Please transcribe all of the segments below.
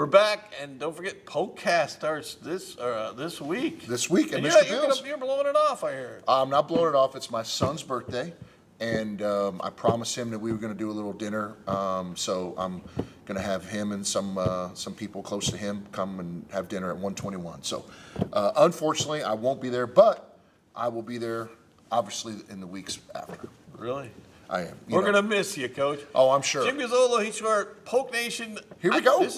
back, and don't forget, Pokecast starts this week. This week at And Mr. Bill's. you're blowing it off, I heard. I'm not blowing it off. It's my son's birthday, and I promised him that we were going to do a little dinner. So I'm going to have him and some people close to him come and have dinner at 121. So unfortunately, I won't be there, but I will be there, obviously, in the weeks after. Really? I am. We're going to miss you, Coach. Oh, I'm sure. Jim Gazzolo, he's our Poke Nation. Here we go.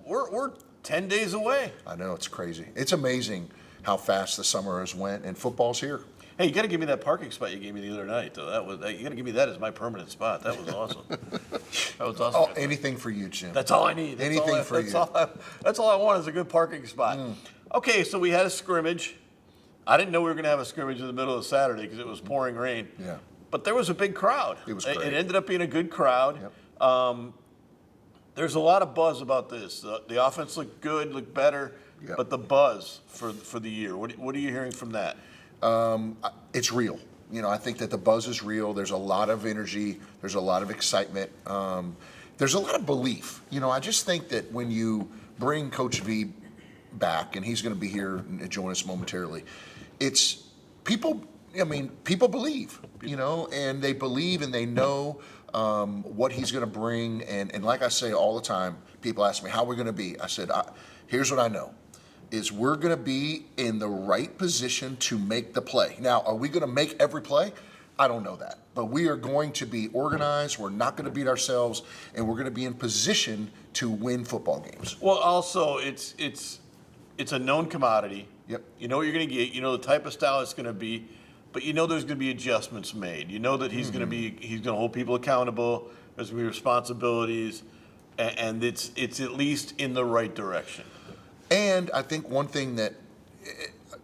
We're 10 days away. I know, it's crazy. It's amazing how fast the summer has went, and football's here. Hey, you got to give me that parking spot you gave me the other night, though. You got to give me that as my permanent spot. That was awesome. That was awesome. Oh, anything for you, Jim. That's all I need. That's all I want is a good parking spot. Okay, so we had a scrimmage. I didn't know we were going to have a scrimmage in the middle of Saturday because it was pouring rain. Yeah. But there was a big crowd. It was great. It ended up being a good crowd. Yep. There's a lot of buzz about this. The offense looked good, looked better, Yep. but the buzz for the year. What are you hearing from that? It's real. I think that the buzz is real. There's a lot of energy. There's a lot of excitement. There's a lot of belief. I just think that when you bring Coach V back, and he's going to be here and join us momentarily, it's people. People believe, and they believe and they know what he's going to bring. And like I say all the time, people ask me, how we're going to be. I said, here's what I know, is we're going to be in the right position to make the play. Now, are we going to make every play? I don't know that. But we are going to be organized. We're not going to beat ourselves. And we're going to be in position to win football games. Well, also, it's a known commodity. Yep. You know what you're going to get. You know the type of style it's going to be. But there's going to be adjustments made. You know that he's going to hold people accountable. There's going to be responsibilities, and it's at least in the right direction. And I think one thing that,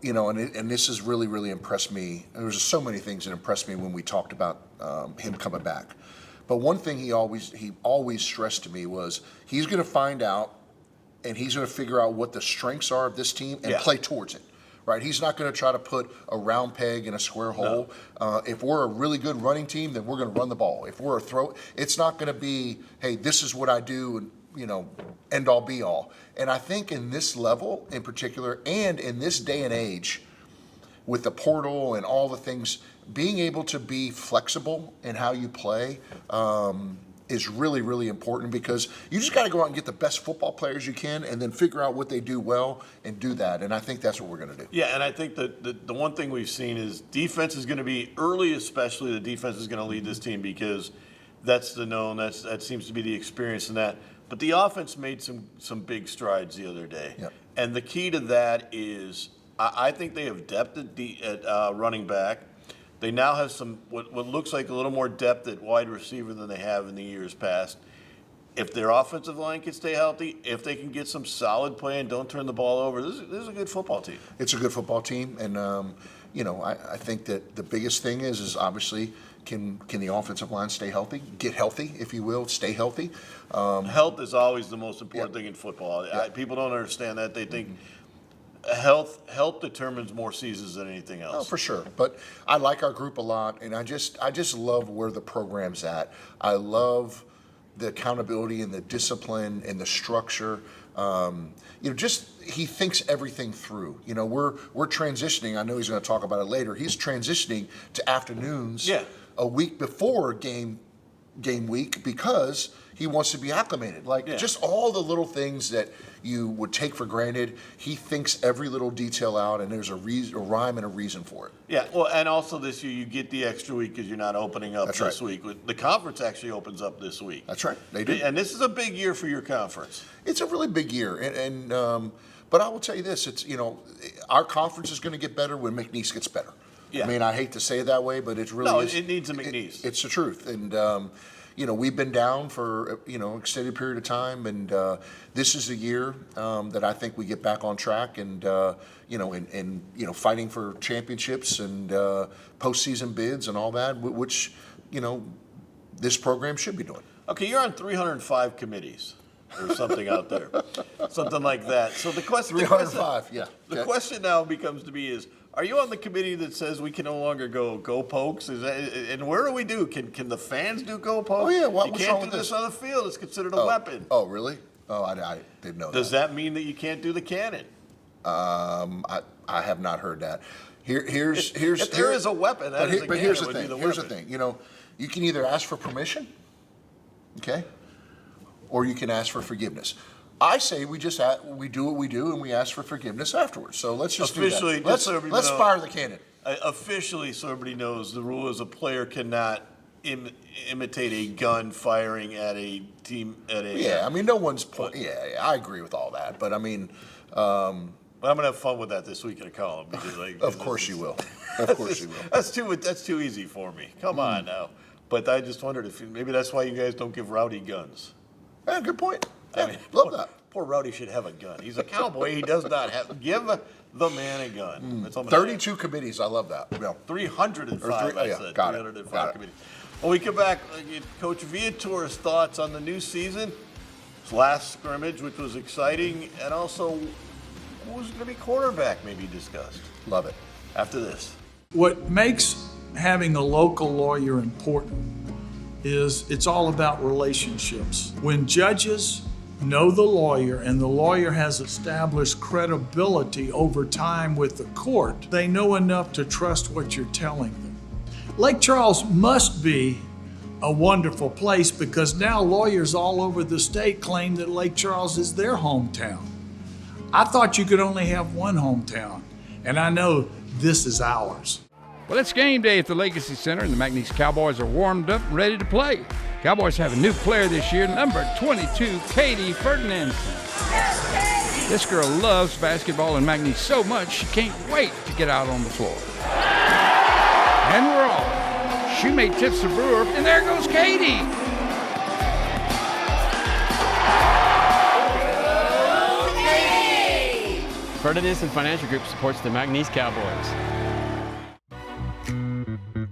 and this has really, really impressed me. There's so many things that impressed me when we talked about him coming back. But one thing he always stressed to me was he's going to find out, and he's going to figure out what the strengths are of this team and play towards it. Right, he's not going to try to put a round peg in a square hole. No. If we're a really good running team, then we're going to run the ball. If we're it's not going to be, hey, this is what I do, and end all be all. And I think in this level in particular, and in this day and age, with the portal and all the things, being able to be flexible in how you play is really, really important, because you just got to go out and get the best football players you can and then figure out what they do well and do that. And I think that's what we're going to do. Yeah, and I think that the one thing we've seen is defense is going to be early, especially the defense is going to lead this team, because that's the known, that seems to be the experience in that. But the offense made some big strides the other day. Yep. And the key to that is I think they have depth at running back. They now have some what looks like a little more depth at wide receiver than they have in the years past. If their offensive line can stay healthy, if they can get some solid play and don't turn the ball over, this is a good football team. It's a good football team, and I think that the biggest thing is obviously can the offensive line stay healthy, get healthy, if you will, stay healthy. Health is always the most important thing in football. People don't understand that. They think. Health determines more seasons than anything else. Oh, for sure. But I like our group a lot, and I just love where the program's at. I love the accountability and the discipline and the structure. He thinks everything through. We're transitioning. I know he's going to talk about it later. He's transitioning to afternoons a week before game week, because he wants to be acclimated. Just all the little things that you would take for granted. He thinks every little detail out, and there's a rhyme and a reason for it. Yeah, well, and also this year you get the extra week because you're not opening up this week. The conference actually opens up this week. That's right, they do. And this is a big year for your conference. It's a really big year, but I will tell you this: it's our conference is going to get better when McNeese gets better. Yeah. I hate to say it that way, but it's really it needs a McNeese. It's the truth, and. We've been down for extended period of time, and this is a year that I think we get back on track, and fighting for championships and postseason bids and all that, which this program should be doing. Okay, you're on 305 committees or something out there, something like that. So the question, 305, The question now becomes to be is. Are you on the committee that says we can no longer go Pokes? And where do we do? Can the fans do go Pokes? Oh yeah, you can't do this on the field. It's considered a weapon. Oh really? Oh, I didn't know Does that. that mean that you can't do the cannon? I have not heard that. Here's If there is a weapon, that is a but here's cannon the would be thing. the Here's the weapon. thing. You know, you can either ask for permission, okay, or you can ask for forgiveness. I say we do what we do, and we ask for forgiveness afterwards. So let's just Officially, do that. just so everybody Let's know- fire the cannon. Officially, so everybody knows, the rule is a player cannot imitate a gun firing at a team, Yeah, I mean, no one's. Yeah, I agree with all that, but I mean, But I'm gonna have fun with that this week in a column because, like, of course you will. Of course you will. That's too easy for me. Come on now. But I just wondered if maybe that's why you guys don't give Rowdy guns. Yeah, good point. Yeah, I mean, love that. Poor Rowdy should have a gun. He's a cowboy. He does not have. Give the man a gun. That's all I'm gonna say. 32 committees. I love that. Yeah. 305. Or three- I yeah, said got it, 305 got it. committees. When we come back, Coach Viator's thoughts on the new season, his last scrimmage, which was exciting, and also who's going to be quarterback, maybe discussed Love it. after this. What makes having a local lawyer important is it's all about relationships. When judges know the lawyer and the lawyer has established credibility over time with the court, they know enough to trust what you're telling them. Lake Charles must be a wonderful place because now lawyers all over the state claim that Lake Charles is their hometown. I thought you could only have one hometown, and I know this is ours. Well, it's game day at the Legacy Center, and the McNeese Cowboys are warmed up and ready to play. Cowboys have a new player this year, number 22, Katie Ferdinandson. This girl loves basketball and McNeese so much she can't wait to get out on the floor. And we're off. Shoemate tips the brewer, and there goes Katie. Ferdinandson Financial Group supports the McNeese Cowboys.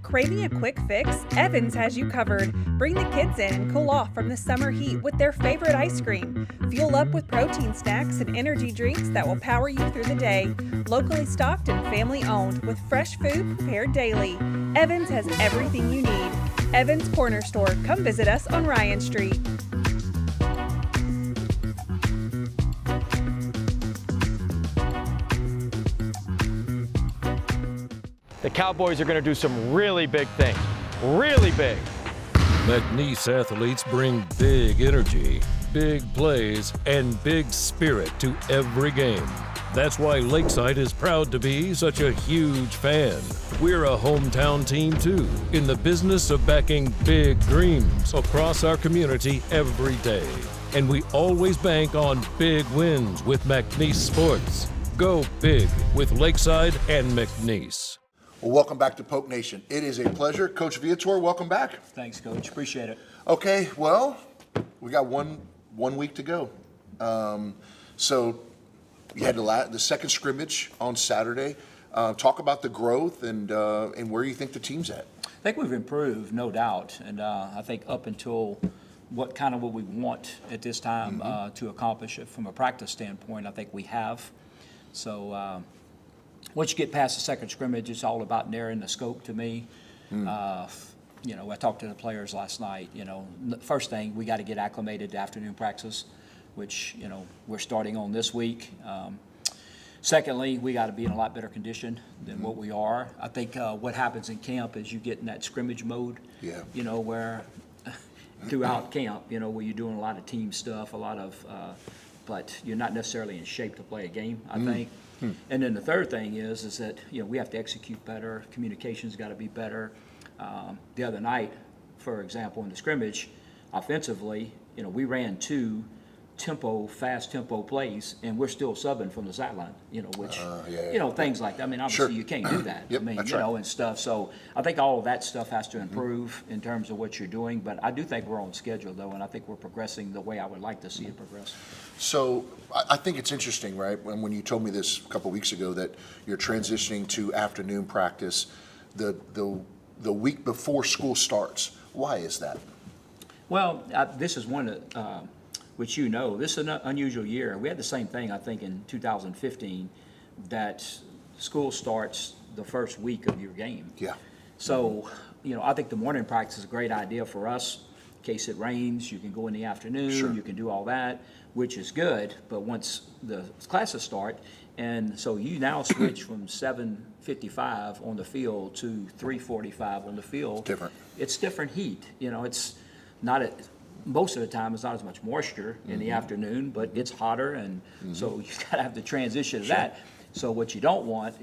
Craving a quick fix? Evans has you covered. Bring the kids in and cool off from the summer heat with their favorite ice cream. Fuel up with protein snacks and energy drinks that will power you through the day. Locally stocked and family owned with fresh food prepared daily. Evans has everything you need. Evans Corner Store. Come visit us on Ryan Street. The Cowboys are going to do some really big things. Really big. McNeese athletes bring big energy, big plays, and big spirit to every game. That's why Lakeside is proud to be such a huge fan. We're a hometown team too, in the business of backing big dreams across our community every day. And we always bank on big wins with McNeese Sports. Go big with Lakeside and McNeese. Well, welcome back to Poke Nation. It is a pleasure. Coach Viator, welcome back. Thanks, Coach. Appreciate it. Okay, well, we got one week to go. So you had the second scrimmage on Saturday. Talk about the growth and where you think the team's at. I think we've improved, no doubt, and I think up until what we want at this time to accomplish it from a practice standpoint, I think we have. So once you get past the second scrimmage, it's all about narrowing the scope to me. I talked to the players last night. First thing, we got to get acclimated to afternoon practice, which, we're starting on this week. Secondly, we got to be in a lot better condition than what we are. I think what happens in camp is you get in that scrimmage mode, where throughout camp, where you're doing a lot of team stuff, but you're not necessarily in shape to play a game, I think. And then the third thing is that, we have to execute better. Communication's got to be better. The other night, for example, in the scrimmage, offensively, we ran two fast tempo plays, and we're still subbing from the sideline, which, things like that. I mean, obviously you can't do that. Yep, I mean, that's right. and stuff. So I think all of that stuff has to improve in terms of what you're doing. But I do think we're on schedule, though, and I think we're progressing the way I would like to see it progress. So I think it's interesting, right? When you told me this a couple weeks ago that you're transitioning to afternoon practice the week before school starts. Why is that? Well, this is one that, which this is an unusual year. We had the same thing, I think, in 2015, that school starts the first week of your game. Yeah. So, I think the morning practice is a great idea for us. case it rains, you can go in the afternoon, you can do all that, which is good, but once the classes start, and so you now switch from 7:55 on the field to 3:45 on the field. Different. It's different heat, it's not most of the time it's not as much moisture in the afternoon, but it's hotter, and so you gotta have the transition to that. So what I don't want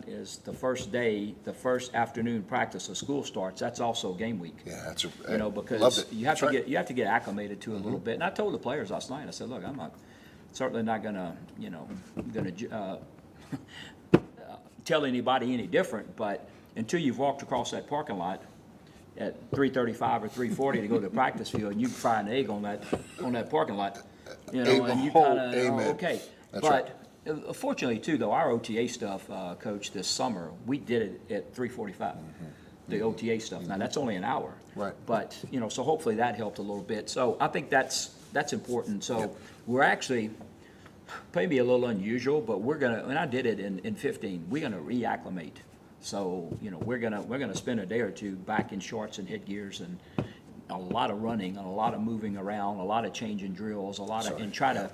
is the first day, the first afternoon practice of school starts, that's also game week. Yeah, that's a, Because loved it. you have That's to right. get acclimated to it a little bit. And I told the players last night, I said, look, I'm certainly not gonna tell anybody any different, but until you've walked across that parking lot at 3:35 or 3:40 to go to the practice field, and you can fry an egg on that parking lot, and you kind of, Amen. okay. That's But fortunately too, though, our OTA stuff, Coach, this summer, we did it at 3:45. The OTA stuff. Now, that's only an hour. Right. But, so hopefully that helped a little bit. So I think that's important. So we're actually, maybe a little unusual, but we're gonna, and I did it in 15, we're gonna reacclimate. So, we're gonna spend a day or two back in shorts and headgears, and a lot of running, and a lot of moving around, a lot of changing drills, and try to,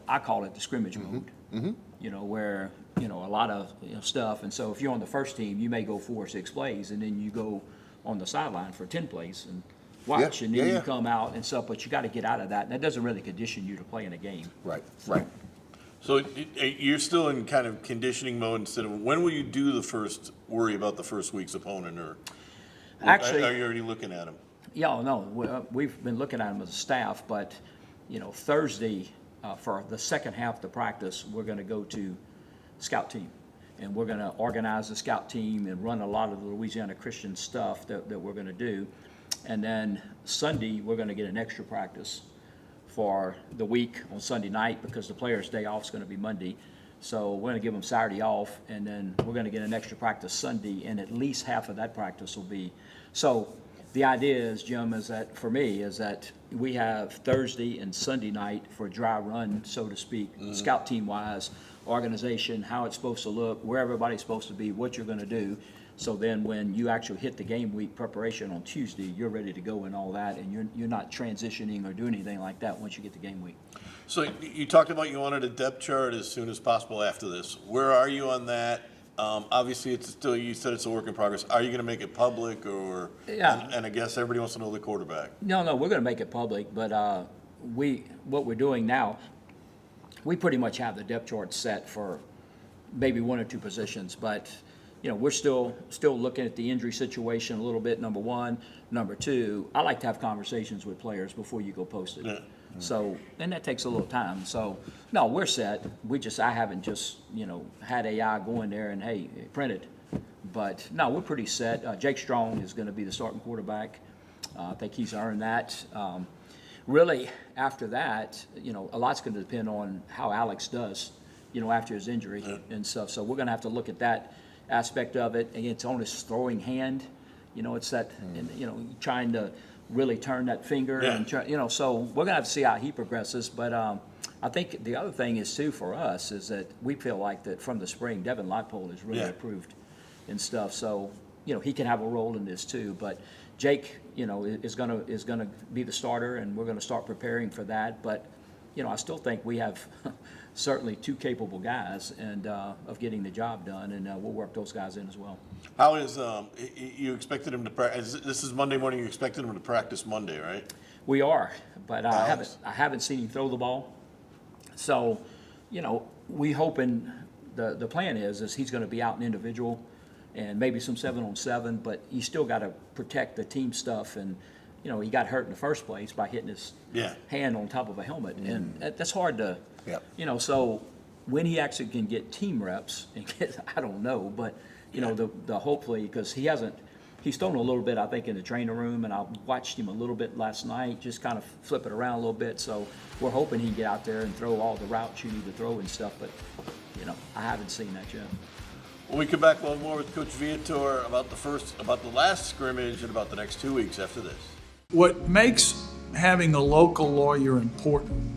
I call it the scrimmage mode. Where, a lot of stuff. And so if you're on the first team, you may go 4 or 6 plays, and then you go on the sideline for 10 plays and watch, and then you come out and stuff, but you got to get out of that. And that doesn't really condition you to play in a game. Right, right. So you're still in kind of conditioning mode instead of, when will you do worry about the first week's opponent, or Actually, are you already looking at them? Yeah, no, we've been looking at them as a staff, but, Thursday, for the second half of the practice, we're going to go to scout team. And we're going to organize the scout team and run a lot of the Louisiana Christian stuff that we're going to do. And then Sunday, we're going to get an extra practice for the week on Sunday night, because the players' day off is going to be Monday. So we're going to give them Saturday off, and then we're going to get an extra practice Sunday, and at least half of that practice will be. So the idea is, Jim, is that for me, is that we have Thursday and Sunday night for dry run, so to speak, scout team wise, organization, how it's supposed to look, where everybody's supposed to be, what you're going to do. So then when you actually hit the game week preparation on Tuesday, you're ready to go and all that, and you're not transitioning or doing anything like that once you get the game week. So you talked about you wanted a depth chart as soon as possible after this. Where are you on that? Obviously, it's still, you said it's a work in progress. Are you going to make it public, or? Yeah. And I guess everybody wants to know the quarterback. No, we're going to make it public, but what we're doing now, we pretty much have the depth chart set for maybe 1 or 2 positions, but we're still looking at the injury situation a little bit, number one. Number two, I like to have conversations with players before you go post it. Yeah. So, and that takes a little time. So, no, we're set. I haven't just, had AI go in there and, hey, print it. But, no, we're pretty set. Jake Strong is going to be the starting quarterback. I think he's earned that. Really, after that, a lot's going to depend on how Alex does, after his injury and stuff. So we're going to have to look at that aspect of it. And it's on his throwing hand. It's that, trying to really turn that finger, and so we're gonna have to see how he progresses. But I think the other thing is too for us is that we feel like that from the spring, Devin Lightpole is really improved and stuff. So he can have a role in this too. But Jake, is gonna be the starter, and we're gonna start preparing for that. But I still think we have certainly 2 capable guys and of getting the job done, and we'll work those guys in as well. How is you expected him to practice? This is Monday morning. You expected him to practice Monday, right? We are, but I haven't seen him throw the ball. So, we hoping the plan is he's going to be out in individual, and maybe some 7-on-7, but you still got to protect the team stuff. And he got hurt in the first place by hitting his hand on top of a helmet, and that's hard to. So when he actually can get team reps, and I don't know, but the hopefully, because he's thrown a little bit, I think, in the training room, and I watched him a little bit last night, just kind of flip it around a little bit. So we're hoping he can get out there and throw all the routes you need to throw and stuff, but I haven't seen that yet. When we come back, we'll have more with Coach Viator about the last scrimmage and about the next 2 weeks after this. What makes having a local lawyer important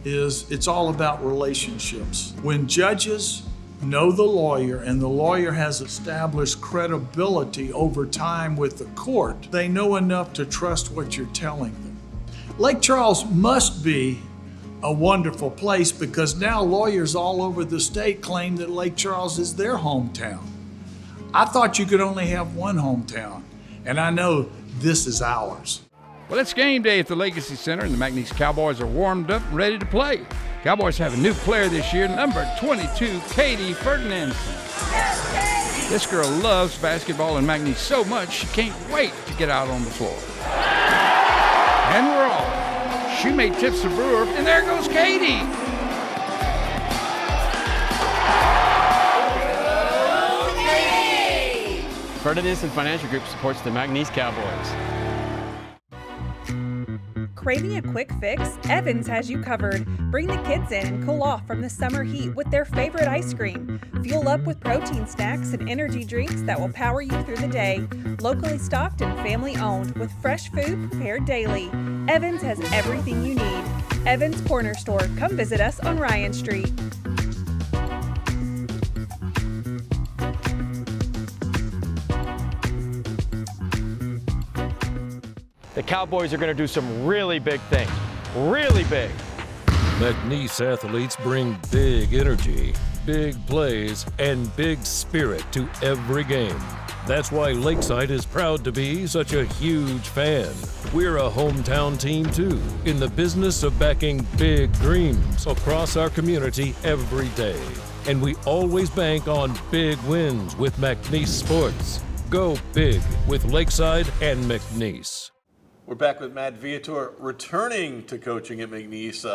is it's all about relationships. When judges know the lawyer and the lawyer has established credibility over time with the court, they know enough to trust what you're telling them. Lake Charles must be a wonderful place because now lawyers all over the state claim that Lake Charles is their hometown. I thought you could only have one hometown, and I know this is ours. Well, it's game day at the Legacy Center, and the McNeese Cowboys are warmed up and ready to play. Cowboys have a new player this year, number 22, Katie Ferdinand. This girl loves basketball and McNeese so much she can't wait to get out on the floor. And we're off. Shoemate tips the Brewer, and there goes Katie. Ferdinand Financial Group supports the McNeese Cowboys. Craving a quick fix? Evans has you covered. Bring the kids in and cool off from the summer heat with their favorite ice cream. Fuel up with protein snacks and energy drinks that will power you through the day. Locally stocked and family owned with fresh food prepared daily. Evans has everything you need. Evans Corner Store. Come visit us on Ryan Street. The Cowboys are going to do some really big things. Really big. McNeese athletes bring big energy, big plays, and big spirit to every game. That's why Lakeside is proud to be such a huge fan. We're a hometown team too, in the business of backing big dreams across our community every day. And we always bank on big wins with McNeese Sports. Go big with Lakeside and McNeese. We're back with Matt Viator, returning to coaching at McNeese.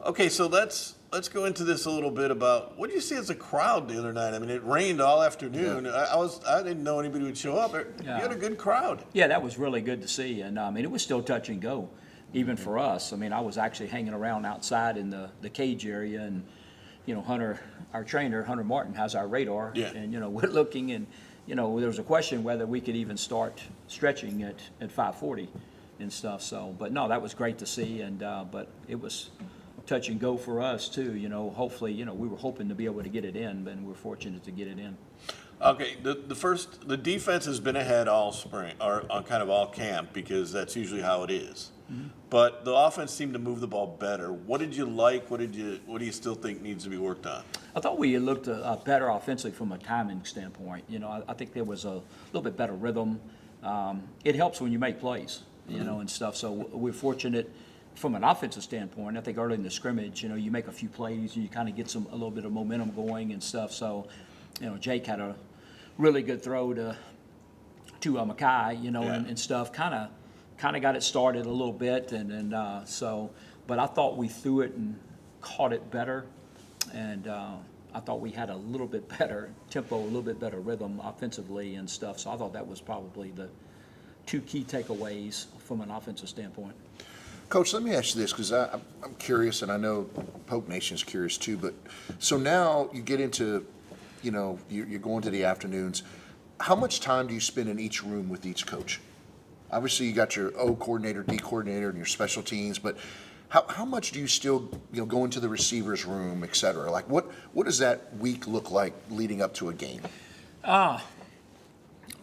Okay, so let's go into this a little bit about what did you see as a crowd the other night? I mean, it rained all afternoon. Yeah. I didn't know anybody would show up. You had a good crowd. Yeah, that was really good to see, and it was still touch and go, even for us. I mean, I was actually hanging around outside in the cage area, and Hunter, our trainer, Hunter Martin, has our radar, and we're looking and. There was a question whether we could even start stretching at 5:40 and stuff. So, but no, that was great to see, and but it was touch and go for us too. Hopefully, we were hoping to be able to get it in, but we're fortunate to get it in. Okay, the defense has been ahead all spring, or kind of all camp, because that's usually how it is. Mm-hmm. But the offense seemed to move the ball better. What did you like? What do you still think needs to be worked on? I thought we looked better offensively from a timing standpoint. I think there was a little bit better rhythm. It helps when you make plays, and stuff. So we're fortunate from an offensive standpoint. I think early in the scrimmage, you make a few plays and you kind of get a little bit of momentum going and stuff. So, Jake had a really good throw to Mackay, and stuff. Kind of got it started a little bit, and but I thought we threw it and caught it better, and I thought we had a little bit better tempo, a little bit better rhythm offensively and stuff. So I thought that was probably the two key takeaways from an offensive standpoint. Coach, let me ask you this, because I'm curious, and I know Pope Nation's curious too, but so now you get into, you're going to the afternoons. How much time do you spend in each room with each coach? Obviously, you got your O coordinator, D coordinator, and your special teams, but how much do you still go into the receivers room, et cetera? Like, what does that week look like leading up to a game?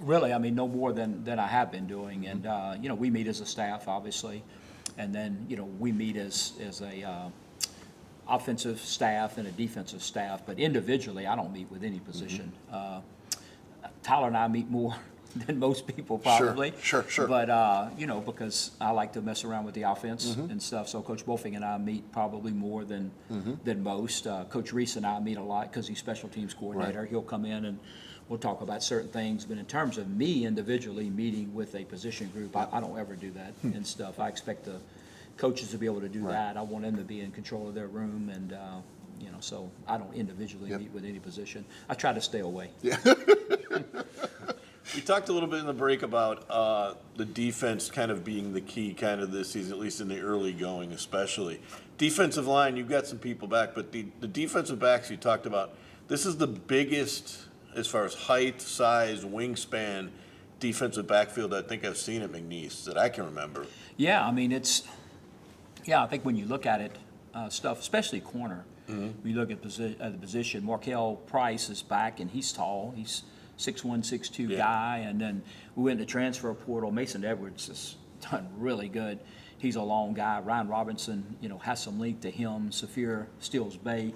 Really, I mean, no more than I have been doing. And, we meet as a staff, obviously, and then, we meet as a offensive staff and a defensive staff, but individually, I don't meet with any position. Tyler and I meet more than most people probably. Sure. But, because I like to mess around with the offense and stuff. So Coach Wolfing and I meet probably more than most. Coach Reese and I meet a lot because he's special teams coordinator. Right. He'll come in and we'll talk about certain things. But in terms of me individually meeting with a position group, I don't ever do that and stuff. I expect the coaches to be able to do that. I want them to be in control of their room and, so I don't individually meet with any position. I try to stay away. Yeah. We talked a little bit in the break about the defense kind of being the key kind of this season, at least in the early going especially. Defensive line, you've got some people back, but the defensive backs you talked about, this is the biggest as far as height, size, wingspan, defensive backfield I think I've seen at McNeese that I can remember. Yeah, I mean, I think when you look at it, stuff, especially corner, When you look at the position, Markel Price is back, and he's tall. He's 6'1", 6'2" guy. And then we went in the transfer portal. Mason Edwards has done really good. He's a long guy. Ryan Robinson, has some length to him. Saphir Steels Bay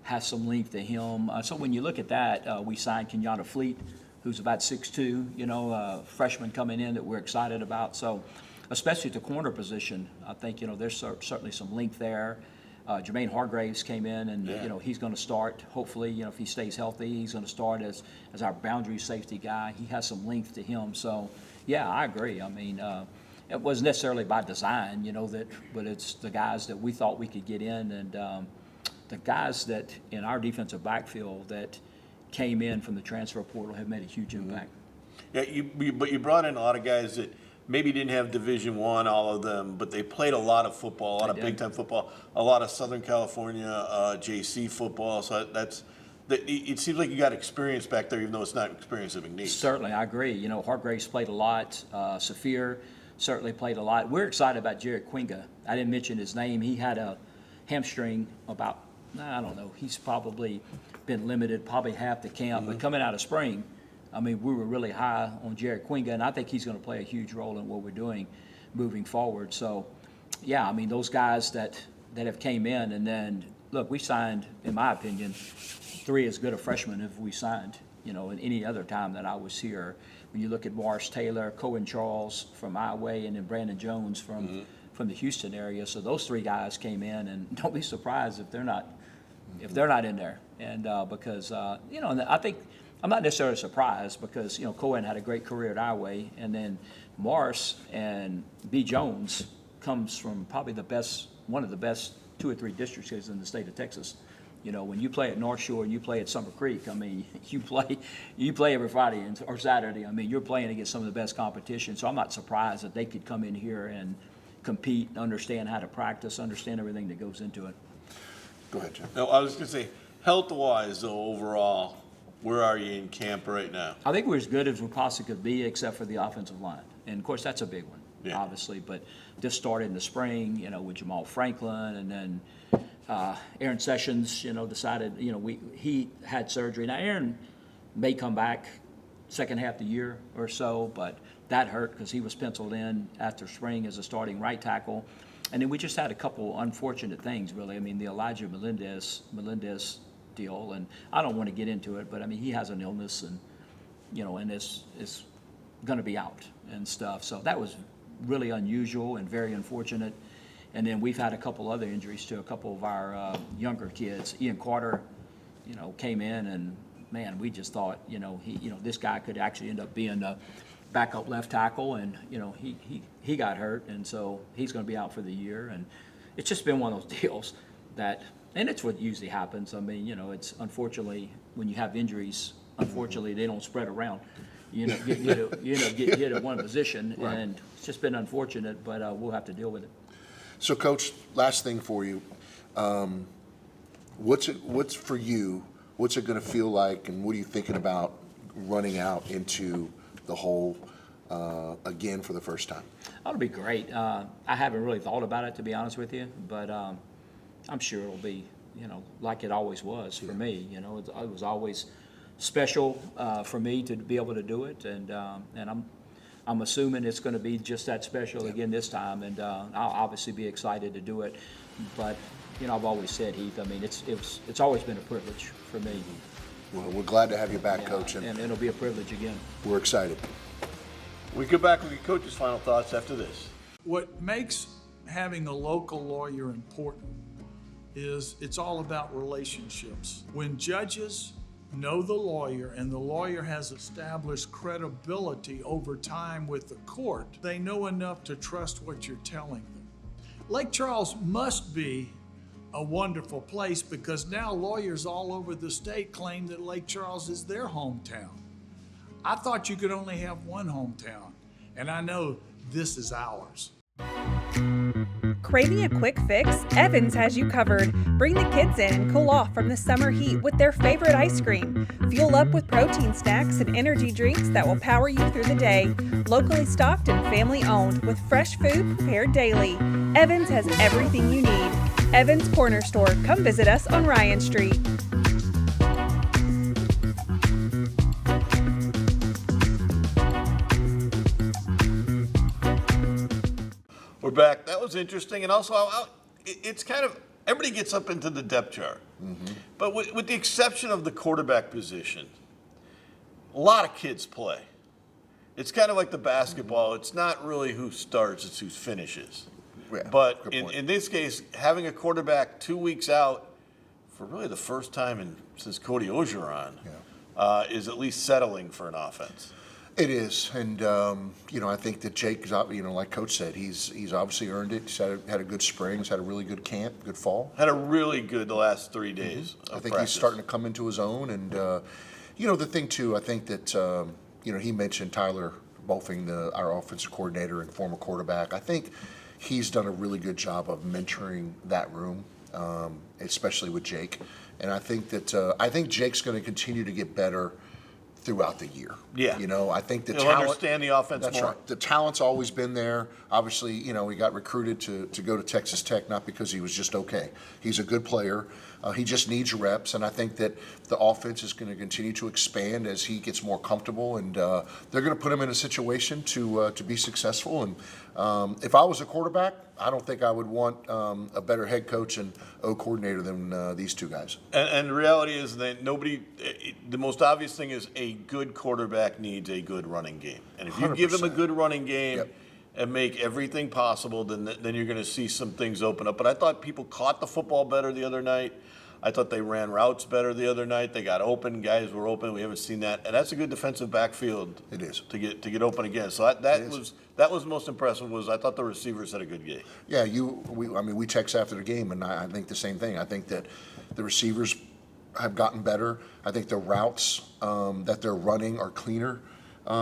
has some length to him. So when you look at that, we signed Kenyatta Fleet, who's about 6'2", freshman coming in that we're excited about. So especially at the corner position, I think, there's certainly some length there. Jermaine Hargraves came in, and he's going to start. Hopefully, if he stays healthy, he's going to start as our boundary safety guy. He has some length to him. So, yeah, I agree. I mean, it wasn't necessarily by design, but it's the guys that we thought we could get in, and the guys that in our defensive backfield that came in from the transfer portal have made a huge impact. Yeah, but you brought in a lot of guys that maybe didn't have Division I, all of them, but they played a lot of football, a lot of big-time football, a lot of Southern California JC football. So it seems like you got experience back there, even though it's not experience of McNeese. Certainly, I agree. Hargraves played a lot. Saphir certainly played a lot. We're excited about Jared Quinga. I didn't mention his name. He had a hamstring about, I don't know, he's probably been limited probably half the camp. But coming out of spring, I mean, we were really high on Jared Quinga, and I think he's going to play a huge role in what we're doing moving forward. So, yeah, I mean, those guys that have came in, and then, look, we signed, in my opinion, 3 as good a freshmen as we signed, in any other time that I was here. When you look at Morris Taylor, Cohen Charles from Iowa, and then Brandon Jones from the Houston area. So those 3 guys came in, and don't be surprised if they're not in there. And because, and I think, I'm not necessarily surprised because, Cohen had a great career at Iowa, and then Morris and B. Jones comes from probably one of the best 2 or 3 districts in the state of Texas. When you play at North Shore and you play at Summer Creek, I mean, you play every Friday or Saturday. I mean, you're playing against some of the best competition. So I'm not surprised that they could come in here and compete, understand how to practice, understand everything that goes into it. Go ahead, Jim. No, I was going to say, health-wise, though, overall, where are you in camp right now? I think we're as good as we possibly could be, except for the offensive line. And, of course, that's a big one, obviously. But this started in the spring, with Jamal Franklin, and then Aaron Sessions, decided, he had surgery. Now, Aaron may come back second half of the year or so, but that hurt because he was penciled in after spring as a starting right tackle. And then we just had a couple unfortunate things, really. I mean, the Elijah Melendez deal, and I don't want to get into it, but I mean, he has an illness, and and is going to be out and stuff. So that was really unusual and very unfortunate. And then we've had a couple other injuries to a couple of our younger kids. Ian Carter, came in, and man, we just thought, this guy could actually end up being a backup left tackle, and he got hurt, and so he's going to be out for the year. And it's just been one of those deals that. And it's what usually happens. I mean, it's unfortunately when you have injuries, unfortunately they don't spread around. Get hit at one position, right. And it's just been unfortunate, but we'll have to deal with it. So, Coach, last thing for you, what's for you? What's it going to feel like, and what are you thinking about running out into the hole again for the first time? That'll be great. I haven't really thought about it, to be honest with you, but. I'm sure it'll be, like it always was for me. It was always special for me to be able to do it, and I'm assuming it's going to be just that special again this time. And I'll obviously be excited to do it. But I've always said, Heath, I mean, it's always been a privilege for me. Well, we're glad to have you back, Coach, and it'll be a privilege again. We're excited. We get back with your coach's final thoughts after this. What makes having a local lawyer important is it's all about relationships. When judges know the lawyer and the lawyer has established credibility over time with the court, they know enough to trust what you're telling them. Lake Charles must be a wonderful place because now lawyers all over the state claim that Lake Charles is their hometown. I thought you could only have one hometown, and I know this is ours. Craving a quick fix? Evans has you covered. Bring the kids in and cool off from the summer heat with their favorite ice cream. Fuel up with protein snacks and energy drinks that will power you through the day. Locally stocked and family owned with fresh food prepared daily. Evans has everything you need. Evans Corner Store. Come visit us on Ryan Street. We're back. That was interesting. And also, it's kind of, everybody gets up into the depth chart. But with the exception of the quarterback position, a lot of kids play. It's kind of like the basketball. It's not really who starts, it's who finishes. Yeah, But good point. in this case, having a quarterback 2 weeks out for really the first time since Cody Orgeron is at least settling for an offense. It is, and I think that Jake, like Coach said, he's obviously earned it. He's had a good spring. He's had a really good camp, good fall. Had a really good the last 3 days. I think practice. he's starting to come into his own, and the thing too, I think that he mentioned Tyler Bolfing, our offensive coordinator and former quarterback. I think he's done a really good job of mentoring that room, especially with Jake. And I think that Jake's going to continue to get better throughout the year. Yeah. I think the He'll talent. understand the offense That's more. right. The talent's always been there. Obviously, he got recruited to go to Texas Tech, not because he was just okay. He's a good player. He just needs reps, and I think that the offense is going to continue to expand as he gets more comfortable, and they're going to put him in a situation to be successful. And if I was a quarterback, I don't think I would want a better head coach and coordinator than these two guys. And the reality is that the most obvious thing is a good quarterback needs a good running game. And if you give him a 100%. good running game Yep. and make everything possible, then you're going to see some things open up. But I thought people caught the football better the other night. I thought they ran routes better the other night. They got open. Guys were open. We haven't seen that. And that's a good defensive backfield. It is. To get open again. So that was most impressive. I thought the receivers had a good game. Yeah, we text after the game, and I think the same thing. I think that the receivers have gotten better. I think the routes that they're running are cleaner.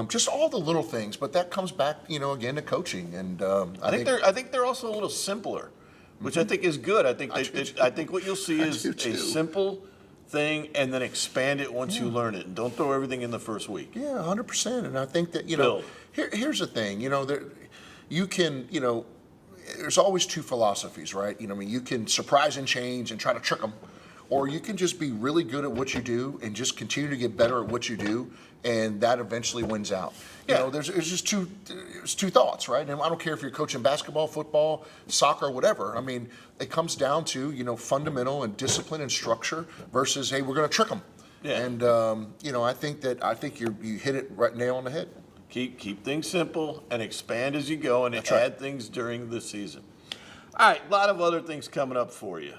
Just all the little things, but that comes back, again, to coaching. And I think they're also a little simpler, which I think is good. I think I think what you'll see is do a too. simple thing, and then expand it once you learn it. And don't throw everything in the first week. Yeah, 100%. And I think that, Build. here's the thing, you can, there's always two philosophies, right? You can surprise and change and try to trick them, or you can just be really good at what you do and just continue to get better at what you do, and that eventually wins out. Yeah. There's just two thoughts, right? And I don't care if you're coaching basketball, football, soccer, whatever. I mean, it comes down to, fundamental and discipline and structure versus, hey, we're going to trick them. Yeah. And, I think you hit it right nail on the head. Keep things simple and expand as you go, and That's add right. things during the season. All right, a lot of other things coming up for you.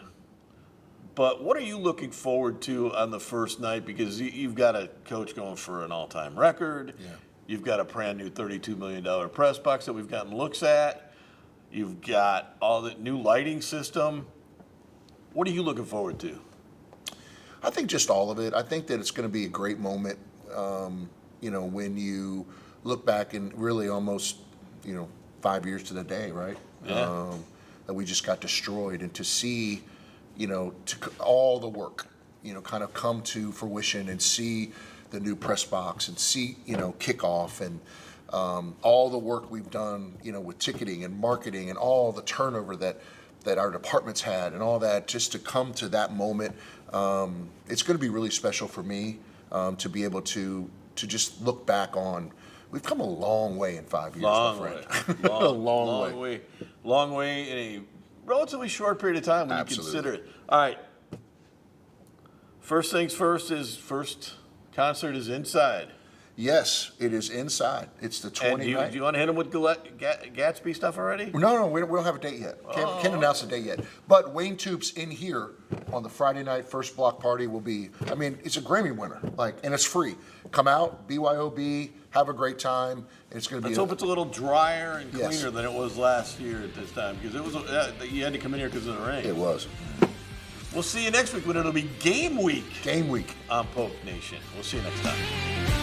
But what are you looking forward to on the first night? Because you've got a coach going for an all-time record. Yeah. You've got a brand new $32 million press box that we've gotten looks at. You've got all the new lighting system. What are you looking forward to? I think just all of it. I think that it's going to be a great moment, when you look back and really almost, 5 years to the day, right? Yeah. That we just got destroyed, and to see, all the work, kind of come to fruition, and see the new press box, and see, kickoff, and all the work we've done, with ticketing and marketing and all the turnover that our departments had and all that, just to come to that moment. It's going to be really special for me to be able to just look back on. We've come a long way in 5 years, Long my way. friend. Long way. Long way in a relatively short period of time when Absolutely. you consider it. All right. First things first concert is inside. Yes, it is inside. It's the And 29th. do you want to hit them with Gatsby stuff already? No, we don't have a date yet. Can't announce a date yet. But Wayne Toops in here on the Friday night first block party will be, it's a Grammy winner, and it's free. Come out, BYOB, have a great time. It's going to be. Let's hope it's a little drier and Yes. cleaner than it was last year at this time, because it was you had to come in here because of the rain. It was. We'll see you next week when it'll be game week Game week. on Pope Nation. We'll see you next time.